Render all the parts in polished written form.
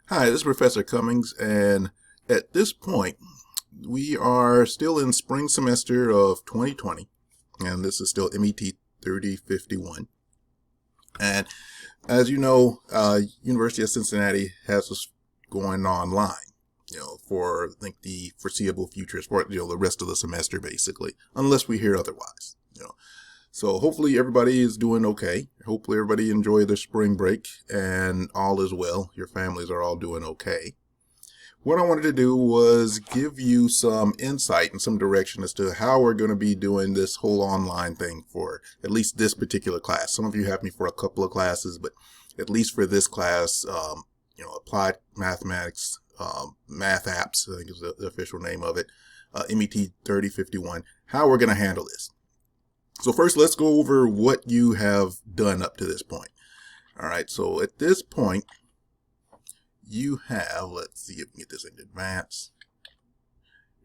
Hi, this is Professor Cummings, and at this point, we are still in spring semester of 2020, and this is still MET3051. And as you know, University of Cincinnati has us going online, for I think the foreseeable future, for the rest of the semester, basically, unless we hear otherwise. So hopefully everybody is doing okay. Hopefully everybody enjoyed their spring break and all is well. Your families are all doing okay. What I wanted to do was give you some insight and some direction as to how we're going to be doing this whole online thing for at least this particular class. Some of you have me for a couple of classes, but at least for this class, applied mathematics, math apps, I think is the official name of it, MET 3051, how we're going to handle this. So first, let's go over what you have done up to this point. All right, so at this point, you have, let's see if we can get this in advance.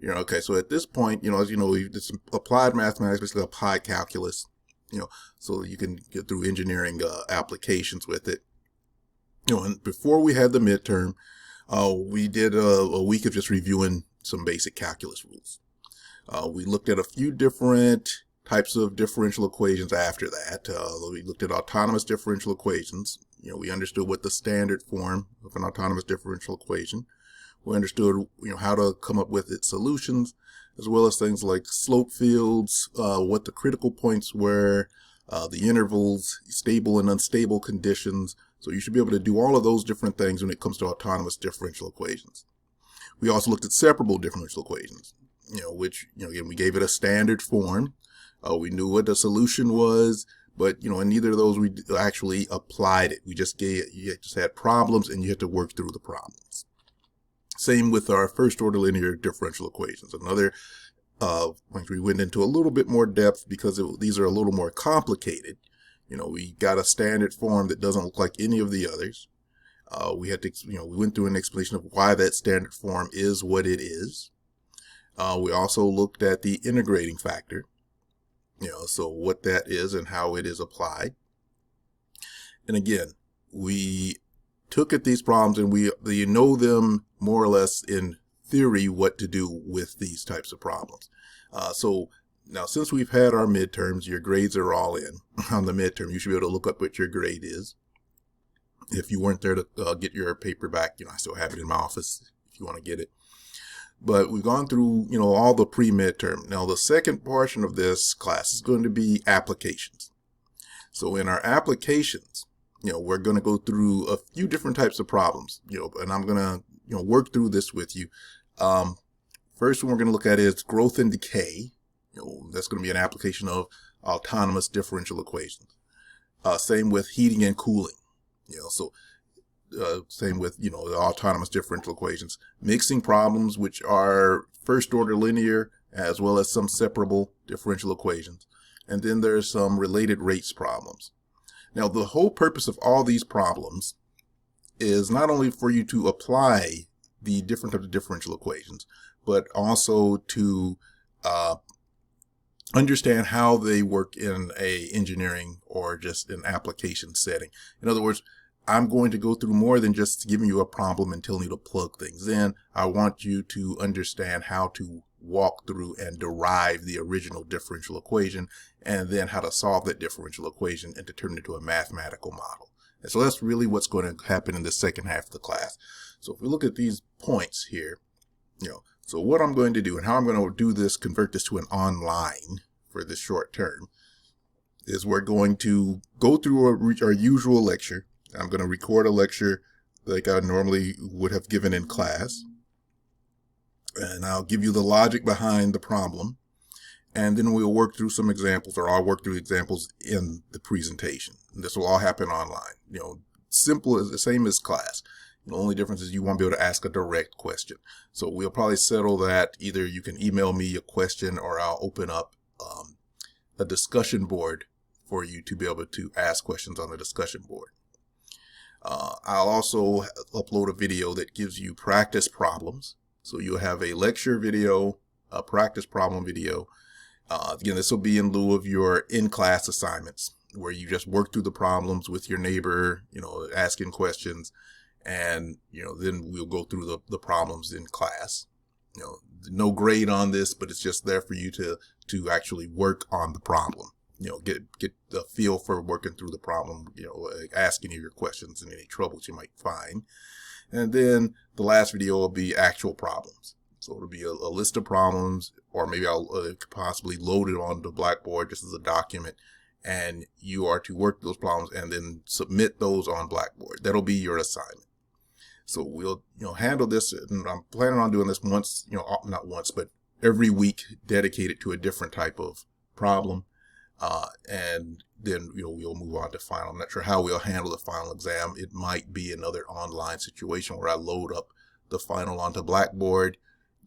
Okay, so at this point, as you know, we've did some applied mathematics, basically applied calculus, so you can get through engineering applications with it. And before we had the midterm, we did a week of just reviewing some basic calculus rules. We looked at a few different types of differential equations after that. We looked at autonomous differential equations. We understood what the standard form of an autonomous differential equation. We understood, how to come up with its solutions, as well as things like slope fields, what the critical points were, the intervals, stable and unstable conditions. So you should be able to do all of those different things when it comes to autonomous differential equations. We also looked at separable differential equations, which, again, we gave it a standard form. We knew what the solution was, but, in neither of those we actually applied it. You just had problems and you had to work through the problems. Same with our first order linear differential equations. Another, we went into a little bit more depth because these are a little more complicated. We got a standard form that doesn't look like any of the others. We had to, we went through an explanation of why that standard form is what it is. We also looked at the integrating factor. So what that is and how it is applied. And again, we took at these problems and you know them more or less in theory what to do with these types of problems. So now since we've had our midterms, your grades are all in on the midterm. You should be able to look up what your grade is. If you weren't there to get your paper back, I still have it in my office if you want to get it. But we've gone through, all the pre-midterm. Now, the second portion of this class is going to be applications. So in our applications, we're going to go through a few different types of problems, and I'm going to, work through this with you. First one we're going to look at is growth and decay. That's going to be an application of autonomous differential equations. Same with heating and cooling, same with, the autonomous differential equations. Mixing problems, which are first order linear, as well as some separable differential equations. And then there's some related rates problems. Now, the whole purpose of all these problems is not only for you to apply the different types of differential equations, but also to understand how they work in a engineering or just an application setting. In other words, I'm going to go through more than just giving you a problem and telling you to plug things in. I want you to understand how to walk through and derive the original differential equation, and then how to solve that differential equation and to turn it into a mathematical model. And so that's really what's going to happen in the second half of the class. So if we look at these points here, so what I'm going to do and how I'm going to do this, convert this to an online for this short term, is we're going to go through our usual lecture. I'm going to record a lecture like I normally would have given in class. And I'll give you the logic behind the problem. And then we'll work through some examples, or I'll work through examples in the presentation. And this will all happen online. Simple as the same as class. The only difference is you won't be able to ask a direct question. So we'll probably settle that. Either you can email me a question, or I'll open up a discussion board for you to be able to ask questions on the discussion board. I'll also upload a video that gives you practice problems. So you'll have a lecture video, a practice problem video. Again, this will be in lieu of your in-class assignments, where you just work through the problems with your neighbor, asking questions, and then we'll go through the problems in class. No grade on this, but it's just there for you to actually work on the problem. Get the feel for working through the problem, ask any of your questions and any troubles you might find. And then the last video will be actual problems. So it'll be a list of problems, or maybe I'll possibly load it onto Blackboard just as a document, and you are to work those problems and then submit those on Blackboard. That'll be your assignment. So we'll handle this, and I'm planning on doing this once, not once, but every week, dedicated to a different type of problem. And then we'll move on to final. I'm not sure how we'll handle the final exam. It might be another online situation where I load up the final onto Blackboard,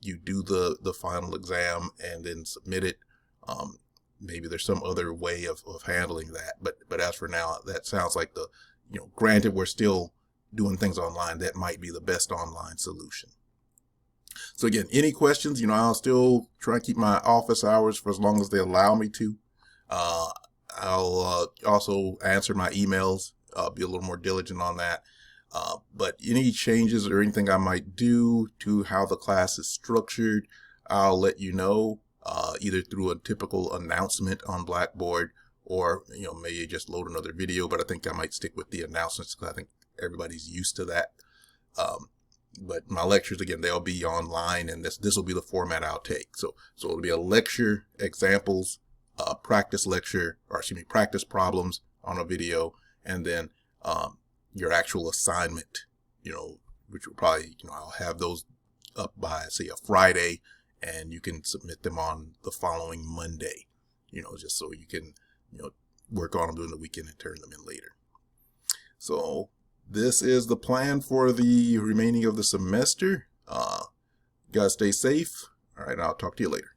you do the final exam, and then submit it. Maybe there's some other way of handling that, but as for now, that sounds like the, granted we're still doing things online, that might be the best online solution. So again, any questions, I'll still try to keep my office hours for as long as they allow me to. I'll also answer my emails, be a little more diligent on that. But any changes or anything I might do to how the class is structured, I'll let you know, either through a typical announcement on Blackboard, or, maybe just load another video, but I think I might stick with the announcements because I think everybody's used to that. But my lectures, again, they'll be online, and this will be the format I'll take. So it'll be a lecture, examples, practice lecture, or practice problems on a video, and then your actual assignment, which will probably, I'll have those up by, say, a Friday, and you can submit them on the following Monday, just so you can, work on them during the weekend and turn them in later. So this is the plan for the remaining of the semester. You guys stay safe. All right, I'll talk to you later.